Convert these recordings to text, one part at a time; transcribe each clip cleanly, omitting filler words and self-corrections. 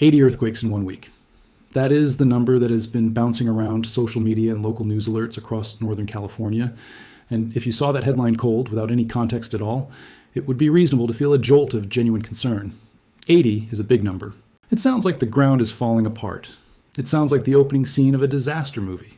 80 earthquakes in 1 week. That is the number that has been bouncing around social media and local news alerts across Northern California. And if you saw that headline cold without any context at all, it would be reasonable to feel a jolt of genuine concern. 80 is a big number. It sounds like the ground is falling apart. It sounds like the opening scene of a disaster movie.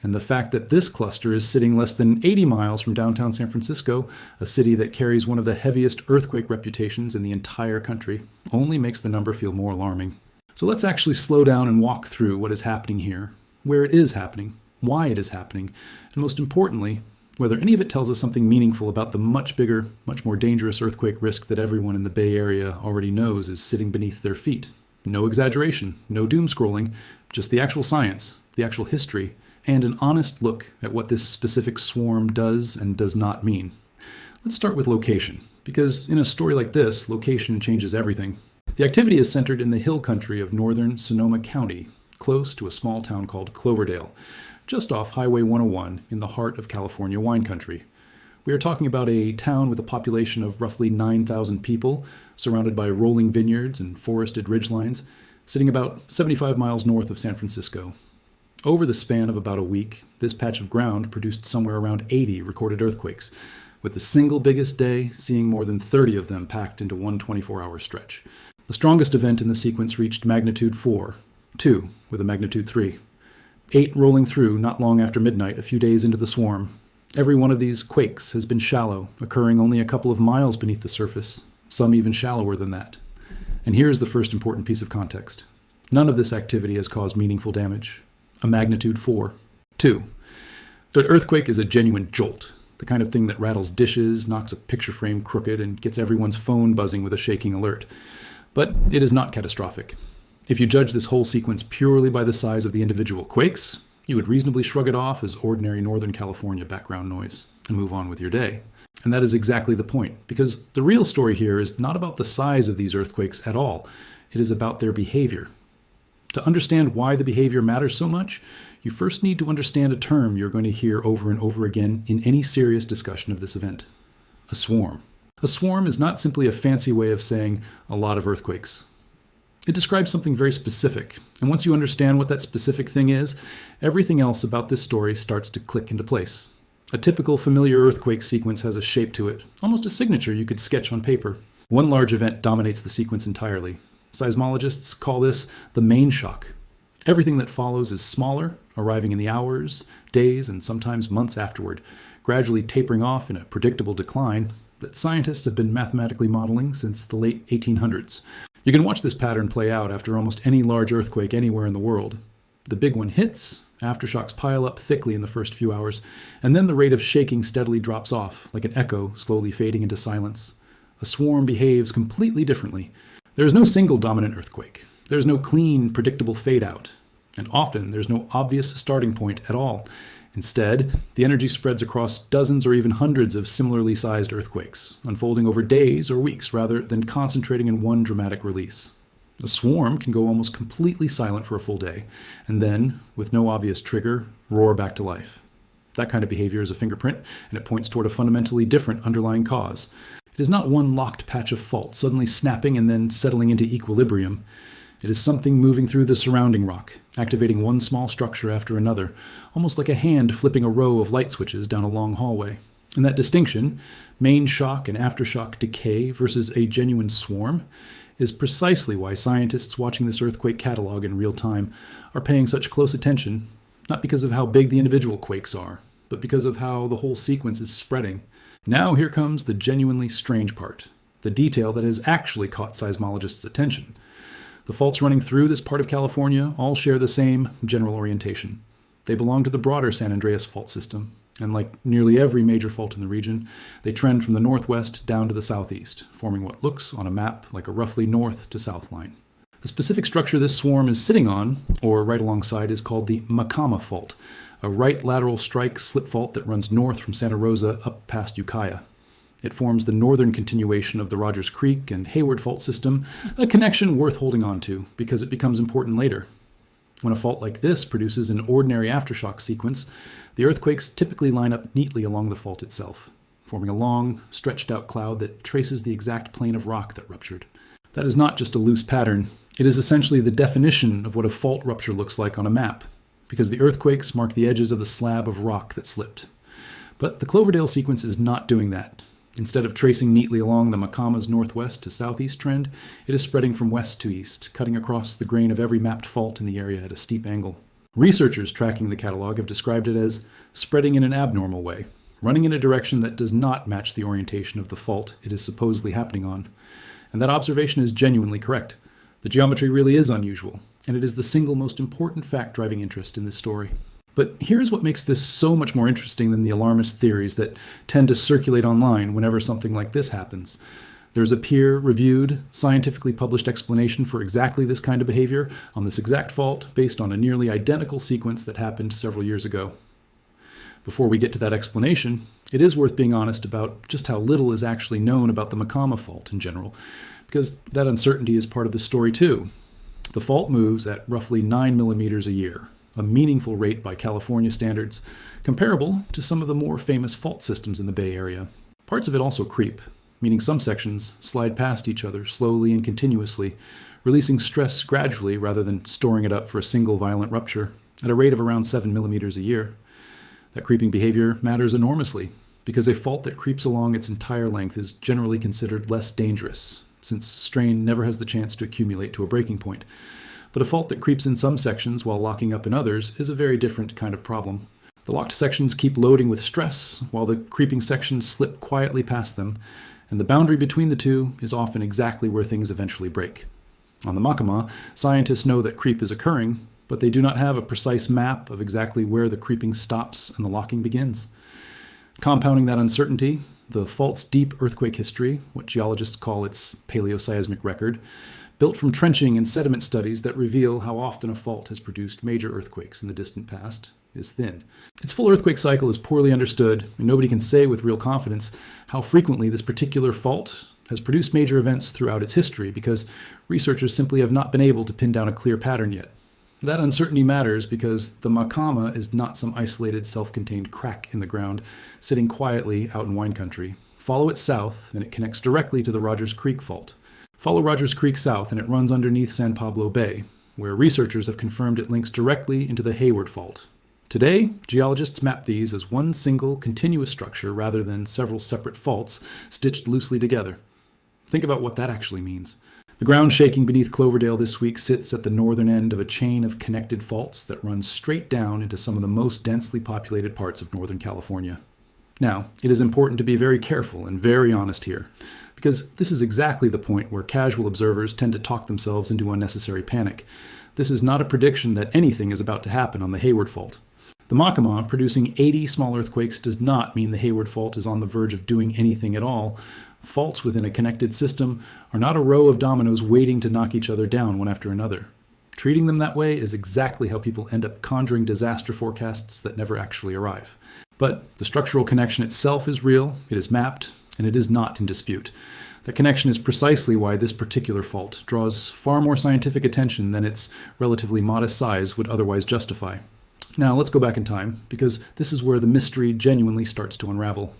And the fact that this cluster is sitting less than 80 miles from downtown San Francisco, a city that carries one of the heaviest earthquake reputations in the entire country, only makes the number feel more alarming. So let's actually slow down and walk through what is happening here, where it is happening, why it is happening, and most importantly, whether any of it tells us something meaningful about the much bigger, much more dangerous earthquake risk that everyone in the Bay Area already knows is sitting beneath their feet. No exaggeration, no doom scrolling, just the actual science, the actual history, and an honest look at what this specific swarm does and does not mean. Let's start with location, because in a story like this, location changes everything. The activity is centered in the hill country of northern Sonoma County, close to a small town called Cloverdale, just off Highway 101 in the heart of California wine country. We are talking about a town with a population of roughly 9,000 people, surrounded by rolling vineyards and forested ridgelines, sitting about 75 miles north of San Francisco. Over the span of about a week, this patch of ground produced somewhere around 80 recorded earthquakes, with the single biggest day seeing more than 30 of them packed into one 24-hour stretch. The strongest event in the sequence reached magnitude 4, 2 with a magnitude 3. 8 rolling through not long after midnight, a few days into the swarm. Every one of these quakes has been shallow, occurring only a couple of miles beneath the surface, some even shallower than that. And here's the first important piece of context. None of this activity has caused meaningful damage. A magnitude 4. 2. An earthquake is a genuine jolt, the kind of thing that rattles dishes, knocks a picture frame crooked, and gets everyone's phone buzzing with a shaking alert. But it is not catastrophic. If you judge this whole sequence purely by the size of the individual quakes, you would reasonably shrug it off as ordinary Northern California background noise and move on with your day. And that is exactly the point, because the real story here is not about the size of these earthquakes at all. It is about their behavior. To understand why the behavior matters so much, you first need to understand a term you're going to hear over and over again in any serious discussion of this event: a swarm. A swarm is not simply a fancy way of saying a lot of earthquakes. It describes something very specific, and once you understand what that specific thing is, everything else about this story starts to click into place. A typical familiar earthquake sequence has a shape to it, almost a signature you could sketch on paper. One large event dominates the sequence entirely. Seismologists call this the main shock. Everything that follows is smaller, arriving in the hours, days, and sometimes months afterward, gradually tapering off in a predictable decline that scientists have been mathematically modeling since the late 1800s. You can watch this pattern play out after almost any large earthquake anywhere in the world. The big one hits, aftershocks pile up thickly in the first few hours, and then the rate of shaking steadily drops off, like an echo slowly fading into silence. A swarm behaves completely differently. There is no single dominant earthquake. There is no clean, predictable fade-out. And often, there's no obvious starting point at all. Instead, the energy spreads across dozens or even hundreds of similarly sized earthquakes, unfolding over days or weeks rather than concentrating in one dramatic release. A swarm can go almost completely silent for a full day, and then, with no obvious trigger, roar back to life. That kind of behavior is a fingerprint, and it points toward a fundamentally different underlying cause. It is not one locked patch of fault suddenly snapping and then settling into equilibrium. It is something moving through the surrounding rock, activating one small structure after another, almost like a hand flipping a row of light switches down a long hallway. And that distinction, main shock and aftershock decay versus a genuine swarm, is precisely why scientists watching this earthquake catalog in real time are paying such close attention, not because of how big the individual quakes are, but because of how the whole sequence is spreading. Now here comes the genuinely strange part, the detail that has actually caught seismologists' attention. The faults running through this part of California all share the same general orientation. They belong to the broader San Andreas fault system, and like nearly every major fault in the region, they trend from the northwest down to the southeast, forming what looks on a map like a roughly north to south line. The specific structure this swarm is sitting on, or right alongside, is called the Macama Fault, a right lateral strike slip fault that runs north from Santa Rosa up past Ukiah. It forms the northern continuation of the Rogers Creek and Hayward fault system, a connection worth holding on to because it becomes important later. When a fault like this produces an ordinary aftershock sequence, the earthquakes typically line up neatly along the fault itself, forming a long, stretched-out cloud that traces the exact plane of rock that ruptured. That is not just a loose pattern. It is essentially the definition of what a fault rupture looks like on a map, because the earthquakes mark the edges of the slab of rock that slipped. But the Cloverdale sequence is not doing that. Instead of tracing neatly along the Macama's northwest to southeast trend, it is spreading from west to east, cutting across the grain of every mapped fault in the area at a steep angle. Researchers tracking the catalog have described it as spreading in an abnormal way, running in a direction that does not match the orientation of the fault it is supposedly happening on. And that observation is genuinely correct. The geometry really is unusual, and it is the single most important fact driving interest in this story. But here's what makes this so much more interesting than the alarmist theories that tend to circulate online whenever something like this happens. There's a peer-reviewed, scientifically published explanation for exactly this kind of behavior on this exact fault based on a nearly identical sequence that happened several years ago. Before we get to that explanation, it is worth being honest about just how little is actually known about the Macama fault in general, because that uncertainty is part of the story too. The fault moves at roughly 9 millimeters a year, a meaningful rate by California standards, comparable to some of the more famous fault systems in the Bay Area. Parts of it also creep, meaning some sections slide past each other slowly and continuously, releasing stress gradually rather than storing it up for a single violent rupture at a rate of around 7 millimeters a year. That creeping behavior matters enormously, because a fault that creeps along its entire length is generally considered less dangerous, since strain never has the chance to accumulate to a breaking point. But a fault that creeps in some sections while locking up in others is a very different kind of problem. The locked sections keep loading with stress, while the creeping sections slip quietly past them, and the boundary between the two is often exactly where things eventually break. On the Macama, scientists know that creep is occurring, but they do not have a precise map of exactly where the creeping stops and the locking begins. Compounding that uncertainty, the fault's deep earthquake history, what geologists call its paleoseismic record, built from trenching and sediment studies that reveal how often a fault has produced major earthquakes in the distant past, is thin. Its full earthquake cycle is poorly understood, and nobody can say with real confidence how frequently this particular fault has produced major events throughout its history, because researchers simply have not been able to pin down a clear pattern yet. That uncertainty matters because the Macama is not some isolated, self-contained crack in the ground sitting quietly out in wine country. Follow it south, and it connects directly to the Rogers Creek Fault. Follow Rogers Creek south, and it runs underneath San Pablo Bay, where researchers have confirmed it links directly into the Hayward Fault. Today, geologists map these as one single, continuous structure rather than several separate faults stitched loosely together. Think about what that actually means. The ground shaking beneath Cloverdale this week sits at the northern end of a chain of connected faults that runs straight down into some of the most densely populated parts of Northern California. Now, it is important to be very careful and very honest here, because this is exactly the point where casual observers tend to talk themselves into unnecessary panic. This is not a prediction that anything is about to happen on the Hayward Fault. The Macama producing 80 small earthquakes does not mean the Hayward Fault is on the verge of doing anything at all. Faults within a connected system are not a row of dominoes waiting to knock each other down one after another. Treating them that way is exactly how people end up conjuring disaster forecasts that never actually arrive. But the structural connection itself is real, it is mapped, and it is not in dispute. That connection is precisely why this particular fault draws far more scientific attention than its relatively modest size would otherwise justify. Now let's go back in time, because this is where the mystery genuinely starts to unravel.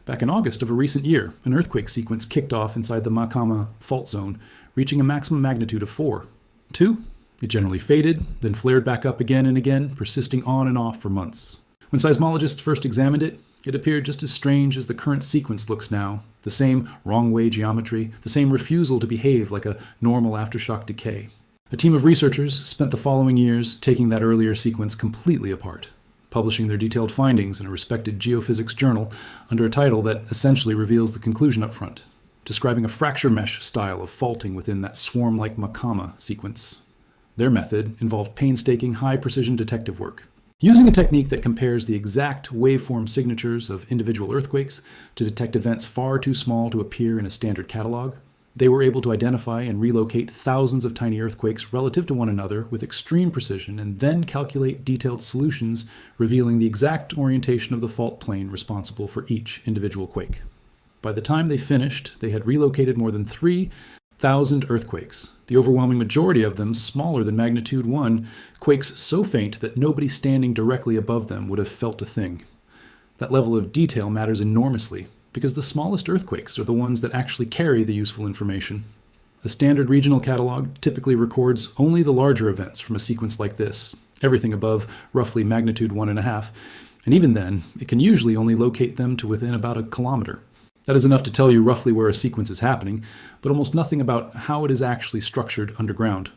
Back in August of a recent year, an earthquake sequence kicked off inside the Macama fault zone, reaching a maximum magnitude of 4. 2, it generally faded, then flared back up again and again, persisting on and off for months. When seismologists first examined it, it appeared just as strange as the current sequence looks now. The same wrong-way geometry, the same refusal to behave like a normal aftershock decay. A team of researchers spent the following years taking that earlier sequence completely apart, publishing their detailed findings in a respected geophysics journal under a title that essentially reveals the conclusion up front, describing a fracture mesh style of faulting within that swarm-like Macama sequence. Their method involved painstaking, high-precision detective work, using a technique that compares the exact waveform signatures of individual earthquakes to detect events far too small to appear in a standard catalog. They were able to identify and relocate thousands of tiny earthquakes relative to one another with extreme precision, and then calculate detailed solutions revealing the exact orientation of the fault plane responsible for each individual quake. By the time they finished, they had relocated more than 3,000 earthquakes, the overwhelming majority of them smaller than magnitude 1, quakes so faint that nobody standing directly above them would have felt a thing. That level of detail matters enormously, because the smallest earthquakes are the ones that actually carry the useful information. A standard regional catalog typically records only the larger events from a sequence like this, everything above roughly magnitude 1.5, and even then, it can usually only locate them to within about a kilometer. That is enough to tell you roughly where a sequence is happening, but almost nothing about how it is actually structured underground.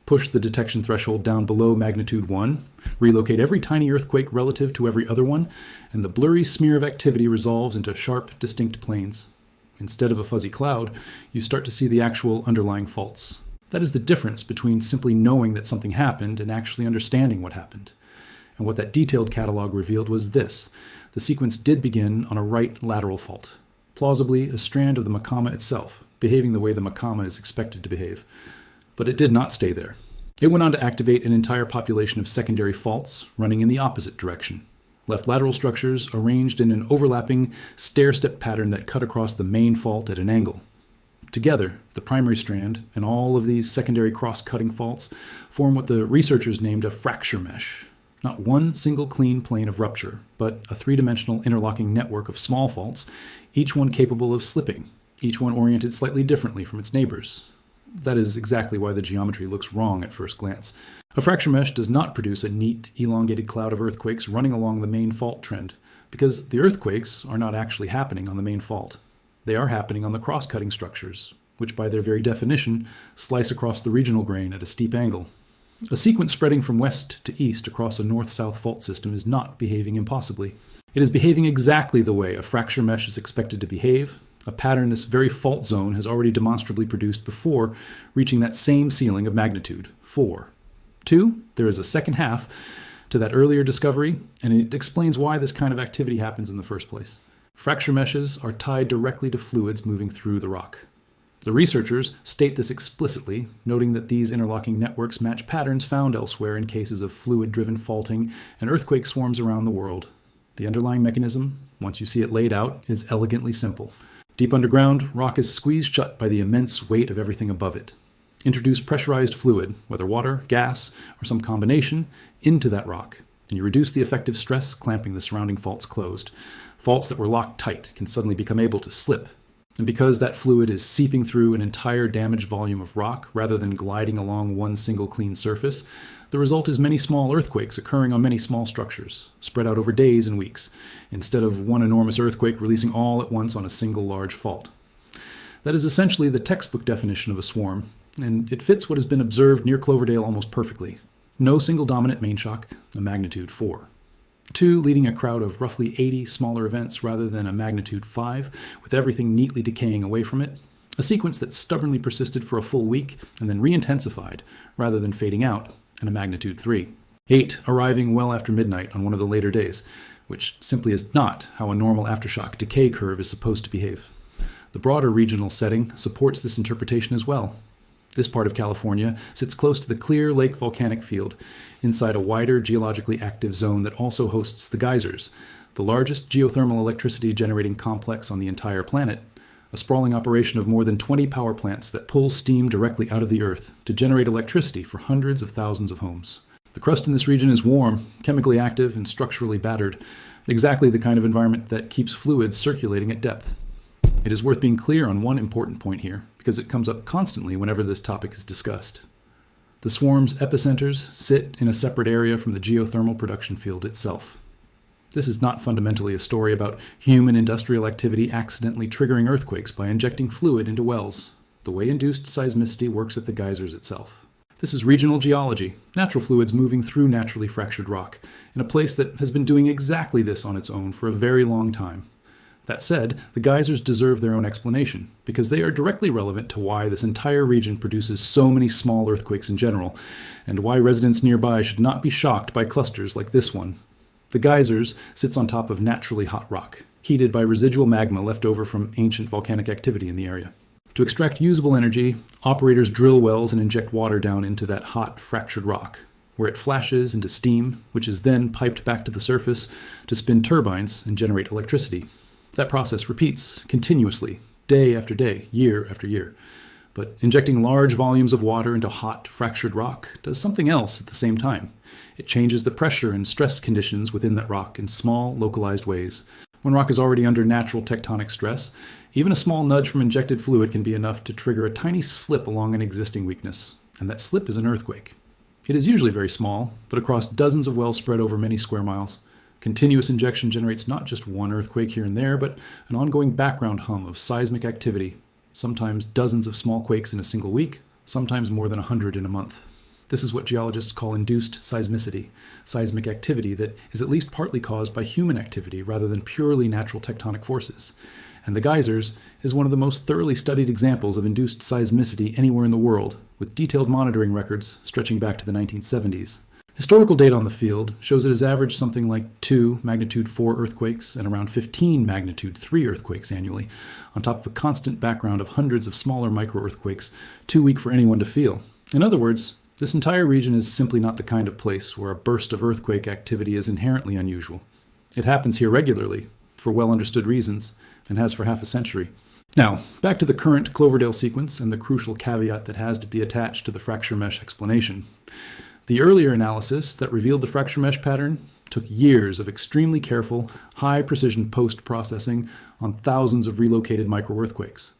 Push the detection threshold down below magnitude 1, relocate every tiny earthquake relative to every other one, and the blurry smear of activity resolves into sharp, distinct planes. Instead of a fuzzy cloud, you start to see the actual underlying faults. That is the difference between simply knowing that something happened and actually understanding what happened. And what that detailed catalog revealed was this. The sequence did begin on a right lateral fault, plausibly a strand of the Macama itself, behaving the way the Macama is expected to behave. But it did not stay there. It went on to activate an entire population of secondary faults running in the opposite direction. Left lateral structures arranged in an overlapping stair-step pattern that cut across the main fault at an angle. Together, the primary strand and all of these secondary cross-cutting faults form what the researchers named a fracture mesh. Not one single clean plane of rupture, but a three-dimensional interlocking network of small faults, each one capable of slipping, each one oriented slightly differently from its neighbors. That is exactly why the geometry looks wrong at first glance. A fracture mesh does not produce a neat, elongated cloud of earthquakes running along the main fault trend, because the earthquakes are not actually happening on the main fault. They are happening on the cross-cutting structures, which by their very definition slice across the regional grain at a steep angle. A sequence spreading from west to east across a north-south fault system is not behaving impossibly. It is behaving exactly the way a fracture mesh is expected to behave, a pattern this very fault zone has already demonstrably produced before reaching that same ceiling of magnitude, 4. 2, there is a second half to that earlier discovery, and it explains why this kind of activity happens in the first place. Fracture meshes are tied directly to fluids moving through the rock. The researchers state this explicitly, noting that these interlocking networks match patterns found elsewhere in cases of fluid-driven faulting and earthquake swarms around the world. The underlying mechanism, once you see it laid out, is elegantly simple. Deep underground, rock is squeezed shut by the immense weight of everything above it. Introduce pressurized fluid, whether water, gas, or some combination, into that rock, and you reduce the effective stress clamping the surrounding faults closed. Faults that were locked tight can suddenly become able to slip. And because that fluid is seeping through an entire damaged volume of rock rather than gliding along one single clean surface, the result is many small earthquakes occurring on many small structures, spread out over days and weeks, instead of one enormous earthquake releasing all at once on a single large fault. That is essentially the textbook definition of a swarm, and it fits what has been observed near Cloverdale almost perfectly. No single dominant main shock, a magnitude 4. 2, leading a crowd of roughly 80 smaller events rather than a magnitude 5, with everything neatly decaying away from it. A sequence that stubbornly persisted for a full week and then re-intensified rather than fading out, and a magnitude 3. 8, arriving well after midnight on one of the later days, which simply is not how a normal aftershock decay curve is supposed to behave. The broader regional setting supports this interpretation as well. This part of California sits close to the Clear Lake volcanic field, inside a wider geologically active zone that also hosts the geysers, the largest geothermal electricity generating complex on the entire planet, a sprawling operation of more than 20 power plants that pull steam directly out of the earth to generate electricity for hundreds of thousands of homes. The crust in this region is warm, chemically active, and structurally battered, exactly the kind of environment that keeps fluids circulating at depth. It is worth being clear on one important point here, because it comes up constantly whenever this topic is discussed. The swarm's epicenters sit in a separate area from the geothermal production field itself. This is not fundamentally a story about human industrial activity accidentally triggering earthquakes by injecting fluid into wells, the way induced seismicity works at the geysers itself. This is regional geology, natural fluids moving through naturally fractured rock, in a place that has been doing exactly this on its own for a very long time. That said, the geysers deserve their own explanation, because they are directly relevant to why this entire region produces so many small earthquakes in general, and why residents nearby should not be shocked by clusters like this one. The geysers sits on top of naturally hot rock, heated by residual magma left over from ancient volcanic activity in the area. To extract usable energy, operators drill wells and inject water down into that hot, fractured rock, where it flashes into steam, which is then piped back to the surface to spin turbines and generate electricity. That process repeats continuously, day after day, year after year. But injecting large volumes of water into hot, fractured rock does something else at the same time. It changes the pressure and stress conditions within that rock in small, localized ways. When rock is already under natural tectonic stress, even a small nudge from injected fluid can be enough to trigger a tiny slip along an existing weakness, and that slip is an earthquake. It is usually very small, but across dozens of wells spread over many square miles. Continuous injection generates not just one earthquake here and there, but an ongoing background hum of seismic activity, sometimes dozens of small quakes in a single week, sometimes more than 100 in a month. This is what geologists call induced seismicity, seismic activity that is at least partly caused by human activity rather than purely natural tectonic forces. And the geysers is one of the most thoroughly studied examples of induced seismicity anywhere in the world, with detailed monitoring records stretching back to the 1970s. Historical data on the field shows it has averaged something like 2 magnitude 4 earthquakes and around 15 magnitude 3 earthquakes annually, on top of a constant background of hundreds of smaller micro-earthquakes, too weak for anyone to feel. In other words, this entire region is simply not the kind of place where a burst of earthquake activity is inherently unusual. It happens here regularly, for well-understood reasons, and has for half a century. Now, back to the current Cloverdale sequence and the crucial caveat that has to be attached to the fracture mesh explanation. The earlier analysis that revealed the fracture mesh pattern took years of extremely careful, high-precision post-processing on thousands of relocated micro-earthquakes.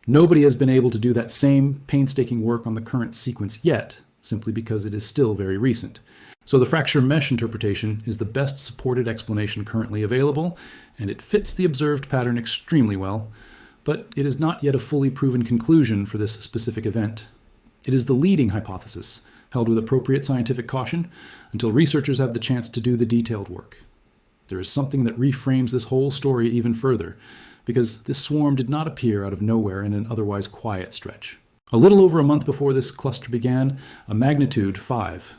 Nobody has been able to do that same painstaking work on the current sequence yet, simply because it is still very recent. So the fracture mesh interpretation is the best supported explanation currently available, and it fits the observed pattern extremely well, but it is not yet a fully proven conclusion for this specific event. It is the leading hypothesis, held with appropriate scientific caution, until researchers have the chance to do the detailed work. There is something that reframes this whole story even further, because this swarm did not appear out of nowhere in an otherwise quiet stretch. A little over a month before this cluster began, a magnitude 5,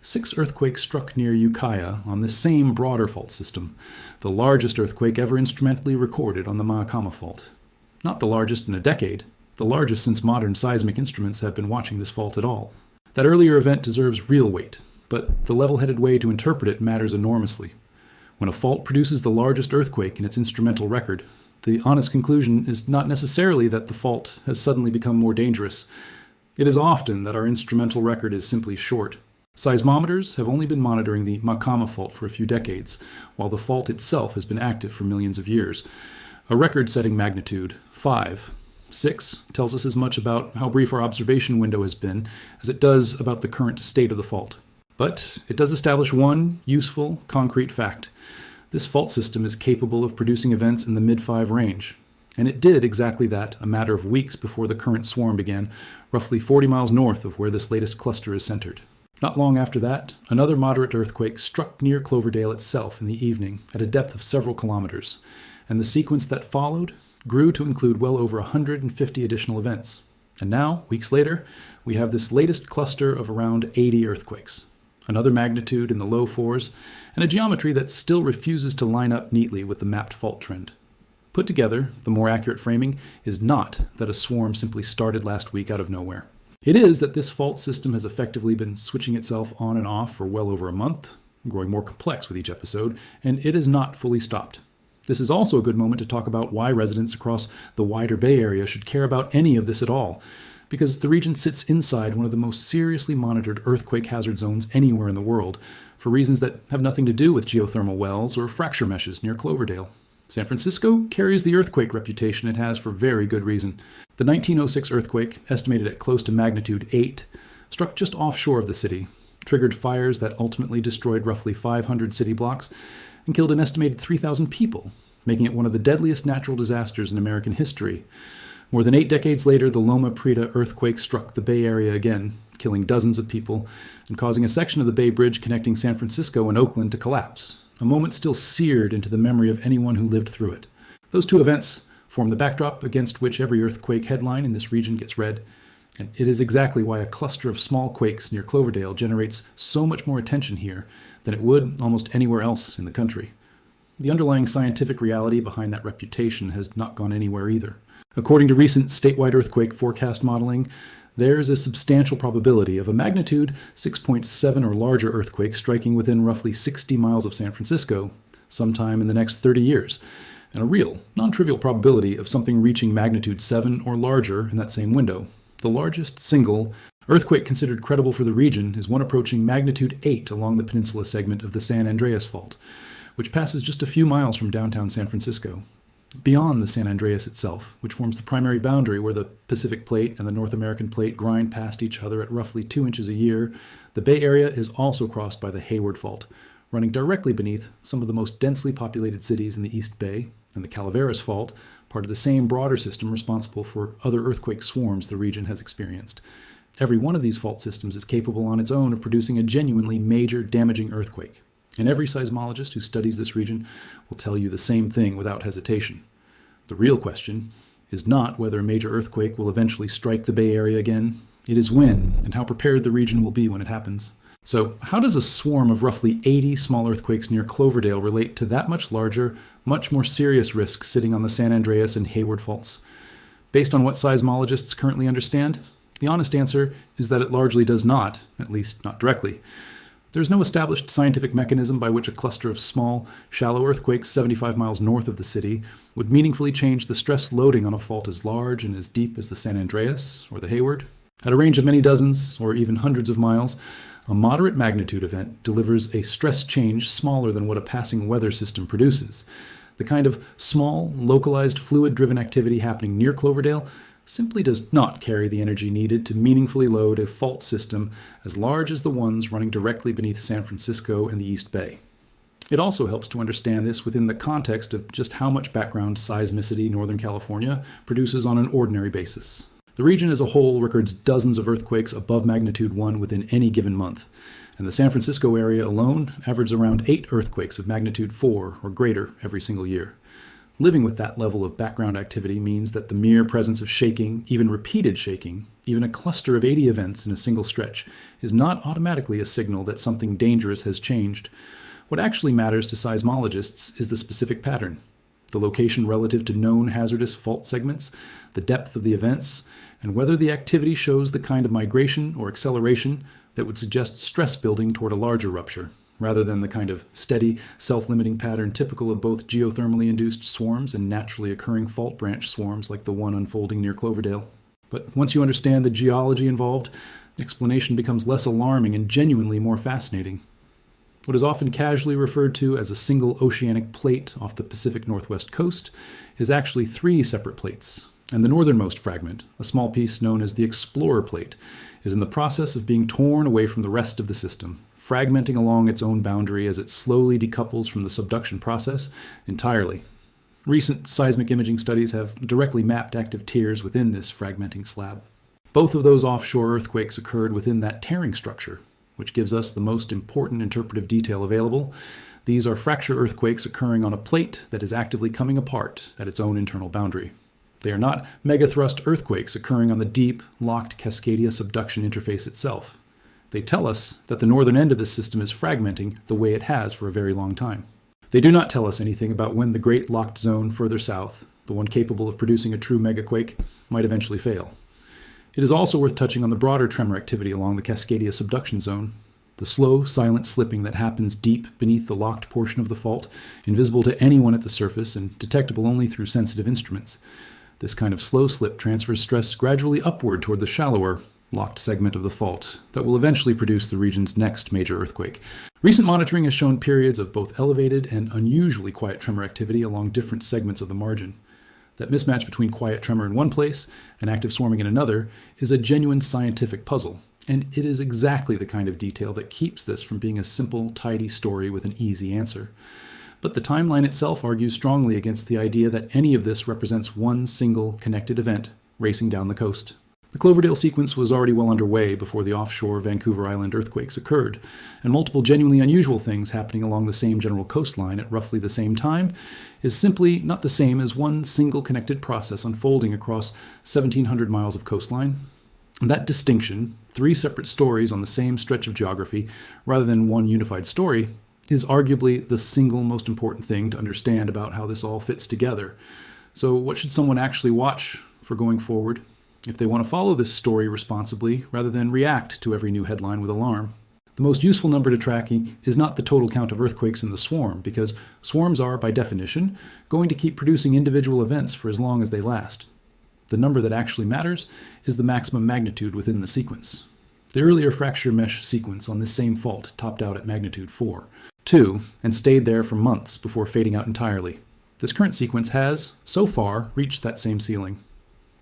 6 earthquakes struck near Ukiah on the same broader fault system, the largest earthquake ever instrumentally recorded on the Mahakama Fault. Not the largest in a decade, the largest since modern seismic instruments have been watching this fault at all. That earlier event deserves real weight, but the level-headed way to interpret it matters enormously. When a fault produces the largest earthquake in its instrumental record, the honest conclusion is not necessarily that the fault has suddenly become more dangerous. It is often that our instrumental record is simply short. Seismometers have only been monitoring the Mahakama Fault for a few decades, while the fault itself has been active for millions of years. A record-setting magnitude, 5. 6 tells us as much about how brief our observation window has been as it does about the current state of the fault. But it does establish one useful, concrete fact. This fault system is capable of producing events in the mid-5 range. And it did exactly that a matter of weeks before the current swarm began, roughly 40 miles north of where this latest cluster is centered. Not long after that, another moderate earthquake struck near Cloverdale itself in the evening at a depth of several kilometers, and the sequence that followed grew to include well over 150 additional events. And now, weeks later, we have this latest cluster of around 80 earthquakes, another magnitude in the low 4s, and a geometry that still refuses to line up neatly with the mapped fault trend. Put together, the more accurate framing is not that a swarm simply started last week out of nowhere. It is that this fault system has effectively been switching itself on and off for well over a month, growing more complex with each episode, and it is not fully stopped. This is also a good moment to talk about why residents across the wider Bay Area should care about any of this at all, because the region sits inside one of the most seriously monitored earthquake hazard zones anywhere in the world, for reasons that have nothing to do with geothermal wells or fracture meshes near Cloverdale. San Francisco carries the earthquake reputation it has for very good reason. The 1906 earthquake, estimated at close to magnitude 8, struck just offshore of the city, triggered fires that ultimately destroyed roughly 500 city blocks, and killed an estimated 3,000 people, making it one of the deadliest natural disasters in American history. More than 8 decades later, the Loma Prieta earthquake struck the Bay Area again, killing dozens of people and causing a section of the Bay Bridge connecting San Francisco and Oakland to collapse, a moment still seared into the memory of anyone who lived through it. Those two events form the backdrop against which every earthquake headline in this region gets read, and it is exactly why a cluster of small quakes near Cloverdale generates so much more attention here than it would almost anywhere else in the country. The underlying scientific reality behind that reputation has not gone anywhere either. According to recent statewide earthquake forecast modeling, there is a substantial probability of a magnitude 6.7 or larger earthquake striking within roughly 60 miles of San Francisco sometime in the next 30 years, and a real, non-trivial probability of something reaching magnitude 7 or larger in that same window. The largest single earthquake considered credible for the region is one approaching magnitude 8 along the peninsula segment of the San Andreas Fault, which passes just a few miles from downtown San Francisco. Beyond the San Andreas itself, which forms the primary boundary where the Pacific Plate and the North American Plate grind past each other at roughly 2 inches a year, the Bay Area is also crossed by the Hayward Fault, running directly beneath some of the most densely populated cities in the East Bay, and the Calaveras Fault, part of the same broader system responsible for other earthquake swarms the region has experienced. Every one of these fault systems is capable on its own of producing a genuinely major damaging earthquake. And every seismologist who studies this region will tell you the same thing without hesitation. The real question is not whether a major earthquake will eventually strike the Bay Area again. It is when, and how prepared the region will be when it happens. So, how does a swarm of roughly 80 small earthquakes near Cloverdale relate to that much larger, much more serious risk sitting on the San Andreas and Hayward faults? Based on what seismologists currently understand, the honest answer is that it largely does not, at least not directly. There's no established scientific mechanism by which a cluster of small, shallow earthquakes 75 miles north of the city would meaningfully change the stress loading on a fault as large and as deep as the San Andreas or the Hayward. At a range of many dozens, or even hundreds of miles, a moderate magnitude event delivers a stress change smaller than what a passing weather system produces. The kind of small, localized, fluid-driven activity happening near Cloverdale simply does not carry the energy needed to meaningfully load a fault system as large as the ones running directly beneath San Francisco and the East Bay. It also helps to understand this within the context of just how much background seismicity Northern California produces on an ordinary basis. The region as a whole records dozens of earthquakes above magnitude 1 within any given month, and the San Francisco area alone averages around 8 earthquakes of magnitude 4 or greater every single year. Living with that level of background activity means that the mere presence of shaking, even repeated shaking, even a cluster of 80 events in a single stretch, is not automatically a signal that something dangerous has changed. What actually matters to seismologists is the specific pattern, the location relative to known hazardous fault segments, the depth of the events, and whether the activity shows the kind of migration or acceleration that would suggest stress building toward a larger rupture, rather than the kind of steady, self-limiting pattern typical of both geothermally induced swarms and naturally occurring fault branch swarms like the one unfolding near Cloverdale. But once you understand the geology involved, the explanation becomes less alarming and genuinely more fascinating. What is often casually referred to as a single oceanic plate off the Pacific Northwest coast is actually 3 separate plates, and the northernmost fragment, a small piece known as the Explorer Plate, is in the process of being torn away from the rest of the system, fragmenting along its own boundary as it slowly decouples from the subduction process entirely. Recent seismic imaging studies have directly mapped active tears within this fragmenting slab. Both of those offshore earthquakes occurred within that tearing structure, which gives us the most important interpretive detail available. These are fracture earthquakes occurring on a plate that is actively coming apart at its own internal boundary. They are not megathrust earthquakes occurring on the deep, locked Cascadia subduction interface itself. They tell us that the northern end of this system is fragmenting the way it has for a very long time. They do not tell us anything about when the great locked zone further south, the one capable of producing a true megaquake, might eventually fail. It is also worth touching on the broader tremor activity along the Cascadia subduction zone, the slow, silent slipping that happens deep beneath the locked portion of the fault, invisible to anyone at the surface and detectable only through sensitive instruments. This kind of slow slip transfers stress gradually upward toward the shallower, locked segment of the fault that will eventually produce the region's next major earthquake. Recent monitoring has shown periods of both elevated and unusually quiet tremor activity along different segments of the margin. That mismatch between quiet tremor in one place and active swarming in another is a genuine scientific puzzle, and it is exactly the kind of detail that keeps this from being a simple, tidy story with an easy answer. But the timeline itself argues strongly against the idea that any of this represents one single connected event racing down the coast. The Cloverdale sequence was already well underway before the offshore Vancouver Island earthquakes occurred, and multiple genuinely unusual things happening along the same general coastline at roughly the same time is simply not the same as one single connected process unfolding across 1,700 miles of coastline. That distinction, 3 separate stories on the same stretch of geography rather than one unified story, is arguably the single most important thing to understand about how this all fits together. So what should someone actually watch for going forward if they want to follow this story responsibly rather than react to every new headline with alarm? The most useful number to tracking is not the total count of earthquakes in the swarm, because swarms are, by definition, going to keep producing individual events for as long as they last. The number that actually matters is the maximum magnitude within the sequence. The earlier fracture mesh sequence on this same fault topped out at magnitude 4. 2, and stayed there for months before fading out entirely. This current sequence has, so far, reached that same ceiling.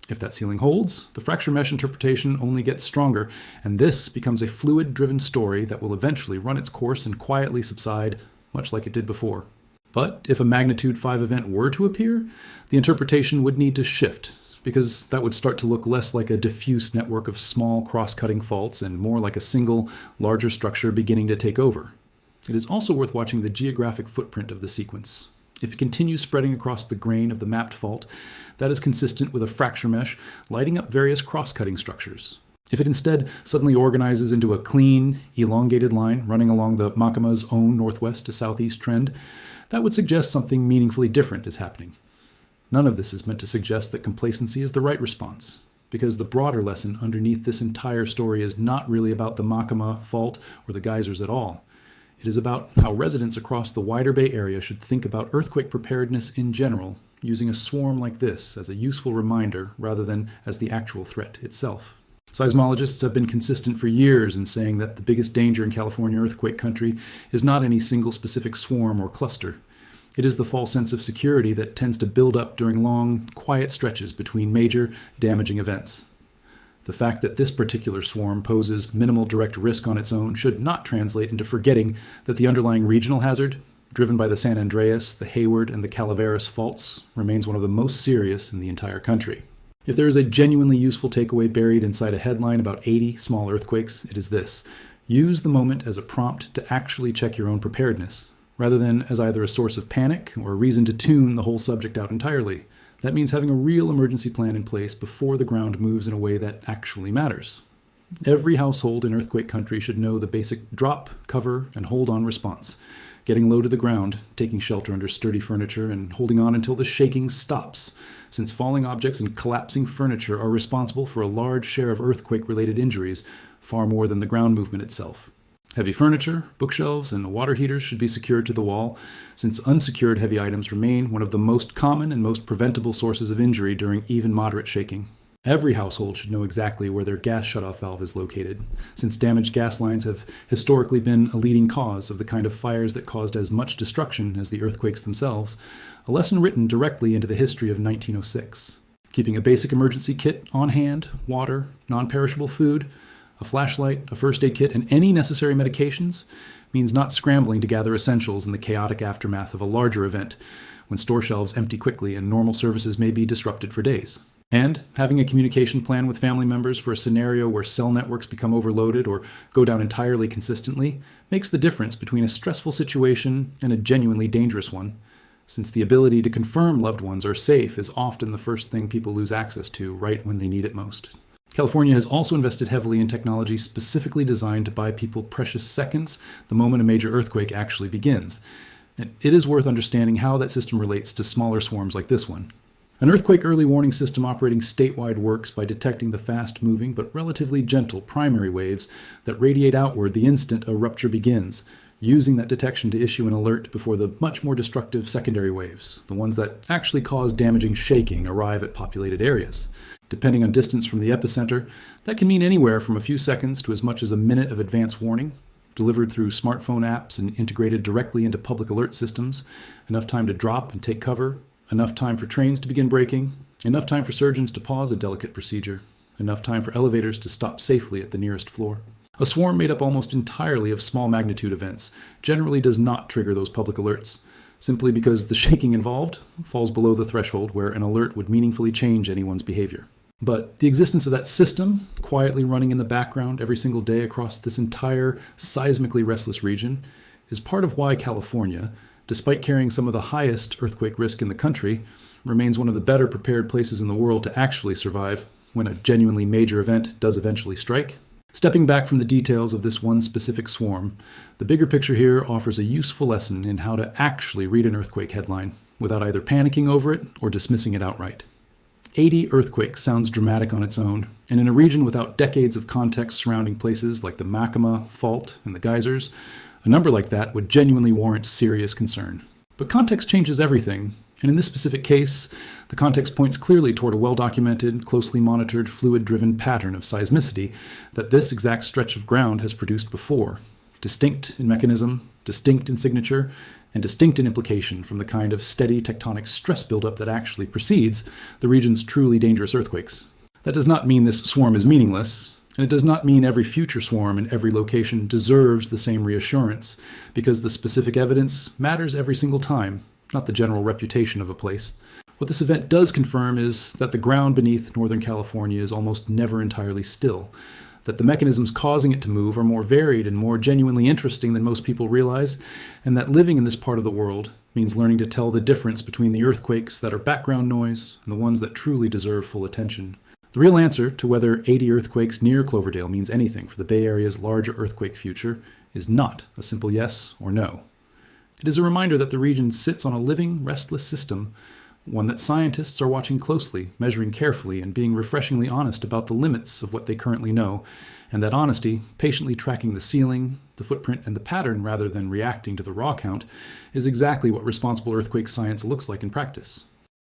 If that ceiling holds, the fracture mesh interpretation only gets stronger, and this becomes a fluid-driven story that will eventually run its course and quietly subside, much like it did before. But if a magnitude 5 event were to appear, the interpretation would need to shift, because that would start to look less like a diffuse network of small cross-cutting faults and more like a single, larger structure beginning to take over. It is also worth watching the geographic footprint of the sequence. If it continues spreading across the grain of the mapped fault, that is consistent with a fracture mesh lighting up various cross-cutting structures. If it instead suddenly organizes into a clean, elongated line running along the Makama's own northwest to southeast trend, that would suggest something meaningfully different is happening. None of this is meant to suggest that complacency is the right response, because the broader lesson underneath this entire story is not really about the Makama fault or the geysers at all. It is about how residents across the wider Bay Area should think about earthquake preparedness in general, using a swarm like this as a useful reminder rather than as the actual threat itself. Seismologists have been consistent for years in saying that the biggest danger in California earthquake country is not any single specific swarm or cluster. It is the false sense of security that tends to build up during long, quiet stretches between major, damaging events. The fact that this particular swarm poses minimal direct risk on its own should not translate into forgetting that the underlying regional hazard, driven by the San Andreas, the Hayward, and the Calaveras faults, remains one of the most serious in the entire country. If there is a genuinely useful takeaway buried inside a headline about 80 small earthquakes, it is this: use the moment as a prompt to actually check your own preparedness, rather than as either a source of panic or a reason to tune the whole subject out entirely. That means having a real emergency plan in place before the ground moves in a way that actually matters. Every household in earthquake country should know the basic drop, cover, and hold on response. Getting low to the ground, taking shelter under sturdy furniture, and holding on until the shaking stops, since falling objects and collapsing furniture are responsible for a large share of earthquake-related injuries, far more than the ground movement itself. Heavy furniture, bookshelves, and water heaters should be secured to the wall, since unsecured heavy items remain one of the most common and most preventable sources of injury during even moderate shaking. Every household should know exactly where their gas shutoff valve is located, since damaged gas lines have historically been a leading cause of the kind of fires that caused as much destruction as the earthquakes themselves, a lesson written directly into the history of 1906. Keeping a basic emergency kit on hand, water, non-perishable food, a flashlight, a first aid kit, and any necessary medications means not scrambling to gather essentials in the chaotic aftermath of a larger event, when store shelves empty quickly and normal services may be disrupted for days. And having a communication plan with family members for a scenario where cell networks become overloaded or go down entirely consistently makes the difference between a stressful situation and a genuinely dangerous one, since the ability to confirm loved ones are safe is often the first thing people lose access to right when they need it most. California has also invested heavily in technology specifically designed to buy people precious seconds the moment a major earthquake actually begins. And it is worth understanding how that system relates to smaller swarms like this one. An earthquake early warning system operating statewide works by detecting the fast-moving but relatively gentle primary waves that radiate outward the instant a rupture begins, using that detection to issue an alert before the much more destructive secondary waves, the ones that actually cause damaging shaking, arrive at populated areas. Depending on distance from the epicenter, that can mean anywhere from a few seconds to as much as a minute of advance warning, delivered through smartphone apps and integrated directly into public alert systems, enough time to drop and take cover, enough time for trains to begin braking, enough time for surgeons to pause a delicate procedure, enough time for elevators to stop safely at the nearest floor. A swarm made up almost entirely of small magnitude events generally does not trigger those public alerts, simply because the shaking involved falls below the threshold where an alert would meaningfully change anyone's behavior. But the existence of that system, quietly running in the background every single day across this entire seismically restless region, is part of why California, despite carrying some of the highest earthquake risk in the country, remains one of the better prepared places in the world to actually survive when a genuinely major event does eventually strike. Stepping back from the details of this one specific swarm, the bigger picture here offers a useful lesson in how to actually read an earthquake headline without either panicking over it or dismissing it outright. 80 earthquakes sounds dramatic on its own, and in a region without decades of context surrounding places like the Makama fault and the geysers, a number like that would genuinely warrant serious concern. But context changes everything, and in this specific case, the context points clearly toward a well-documented, closely monitored, fluid-driven pattern of seismicity that this exact stretch of ground has produced before, distinct in mechanism, distinct in signature, and distinct in implication from the kind of steady tectonic stress buildup that actually precedes the region's truly dangerous earthquakes. That does not mean this swarm is meaningless, and it does not mean every future swarm in every location deserves the same reassurance, because the specific evidence matters every single time, not the general reputation of a place. What this event does confirm is that the ground beneath Northern California is almost never entirely still, that the mechanisms causing it to move are more varied and more genuinely interesting than most people realize, and that living in this part of the world means learning to tell the difference between the earthquakes that are background noise and the ones that truly deserve full attention. The real answer to whether 80 earthquakes near Cloverdale means anything for the Bay Area's larger earthquake future is not a simple yes or no. It is a reminder that the region sits on a living, restless system, one that scientists are watching closely, measuring carefully, and being refreshingly honest about the limits of what they currently know, and that honesty, patiently tracking the ceiling, the footprint, and the pattern rather than reacting to the raw count, is exactly what responsible earthquake science looks like in practice.